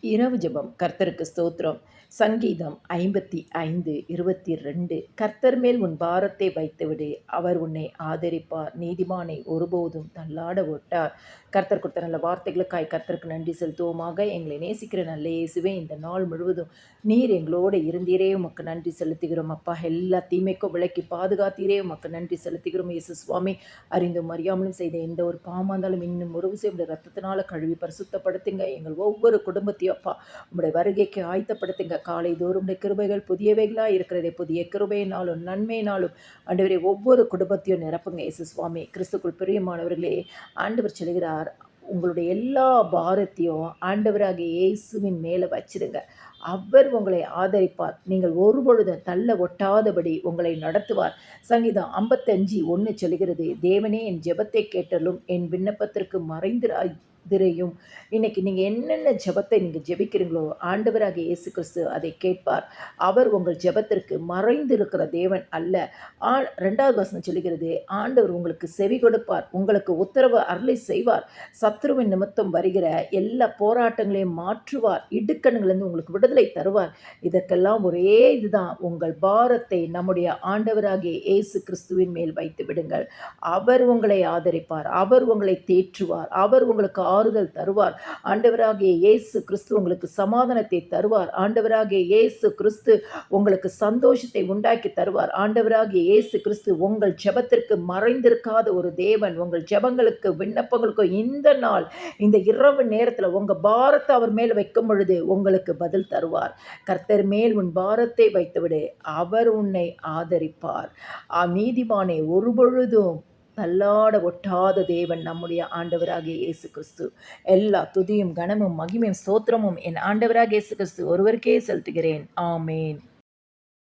இரவு ஜெபம். கர்த்தருக்கு ஸ்தோத்திரம். சங்கீதம் 55:22. கர்த்தர் மேல் உன் பாரத்தை வைத்துவிடு, அவர் உன்னை ஆதரிப்பார். நீதிமானை ஒருபோதும் தள்ளாட ஒட்டார். கர்த்தர் கொடுத்த நல்ல வார்த்தைகளுக்காய் கர்த்தருக்கு நன்றி செலுத்துவோமாக. எங்களை நேசிக்கிற நல்ல இயேசுவே, இந்த நாள் முழுவதும் நீர் எங்களோடு இருந்தீரே, உமக்கு நன்றி செலுத்துகிறோம் அப்பா. எல்லா தீமைக்கும் விலக்கி பாதுகாத்தீரே, உமக்கு நன்றி செலுத்துகிறோம் இயேசு சுவாமி. அறிந்தும் அறியாமலும் செய்த எந்த ஒரு பாவமா இருந்தாலும் இன்னும் ஒரு விஷயம் ரத்தத்தினால கழுவி பரிசுத்தப்படுத்துங்க. எங்கள் ஒவ்வொரு குடும்பத்தையும் அப்பா உம்முடைய வருகைக்கு ஆயத்தப்படுத்துங்க. காலை தோறும் உம்முடைய கிருபைகள் புதியவைகளாக இருக்கிறதே, புதிய கிருபையினாலும் நன்மையினாலும் ஆண்டவரே ஒவ்வொரு குடும்பத்தையும் நிரப்புங்க இயேசு சுவாமி. கிறிஸ்துக்குள் பிரியமானவர்களே, ஆண்டவர் சொல்கிறார், உங்களுடைய எல்லா பாரத்தையும் ஆண்டவராகிய இயேசுவின் மேலே வச்சிடுங்க. அவர் உங்களை ஆதரிப்பார். நீங்கள் ஒருபொழுதும் தள்ள ஒட்டாதபடி உங்களை நடத்துவார். சங்கீதம் 55:1 சொல்கிறது, தேவனே என் ஜெபத்தை கேட்டலும் என் விண்ணப்பத்திற்கு மறைந்திராய் திரையும். இன்னைக்கு நீங்கள் என்னென்ன ஜெபத்தை நீங்கள் ஜெபிக்கிறீங்களோ ஆண்டவராகிய இயேசு கிறிஸ்து அதை கேட்பார். அவர் உங்கள் ஜெபத்திற்கு மறைந்திருக்கிற தேவன் அல்ல. 2வது வசனம் சொல்லுகிறது, ஆண்டவர் உங்களுக்கு செவி கொடுப்பார், உங்களுக்கு உத்தரவு அருளை செய்வார். சத்ருவின் நிமித்தம் வருகிற எல்லா போராட்டங்களையும் மாற்றுவார், இடுக்கண்களிலிருந்து உங்களுக்கு விடுதலை தருவார். இதற்கெல்லாம் ஒரே இதுதான், உங்கள் பாரத்தை நம்முடைய ஆண்டவராகிய இயேசு கிறிஸ்துவின் மேல் வைத்து விடுங்கள். அவர் உங்களை ஆதரிப்பார், அவர் உங்களை தேற்றுவார், அவர் உங்களுக்கு ஆறுதல் தருவார். ஆண்டவராகிய இயேசு கிறிஸ்து உங்களுக்கு சமாதானத்தை தருவார். ஆண்டவராகிய இயேசு கிறிஸ்து உங்களுக்கு சந்தோஷத்தை உண்டாக்கி தருவார். ஆண்டவராகிய இயேசு கிறிஸ்து உங்கள் ஜெபத்திற்கு மறைந்திருக்காத ஒரு தேவன். உங்கள் ஜெபங்களுக்கு விண்ணப்பங்களுக்கு இந்த நாள் இந்த இரவு நேரத்தில் உங்க பாரத்தை அவர் மேல் வைக்கும் பொழுது உங்களுக்கு பதில் தருவார். கர்த்தர் மேல் உன் பாரத்தை வைத்துவிடு, அவர் உன்னை ஆதரிப்பார். நீதிமானை ஒருபொழுதும் தள்ளாட ஒட்டாத தேவன் நம்முடைய ஆண்டவராகிய இயேசு கிறிஸ்து. எல்லா துதியும் கனமும் மகிமையும் ஸ்தோத்திரமும் என் ஆண்டவராகிய இயேசு கிறிஸ்து ஒருவருக்கே செலுத்துகிறேன். ஆமேன்.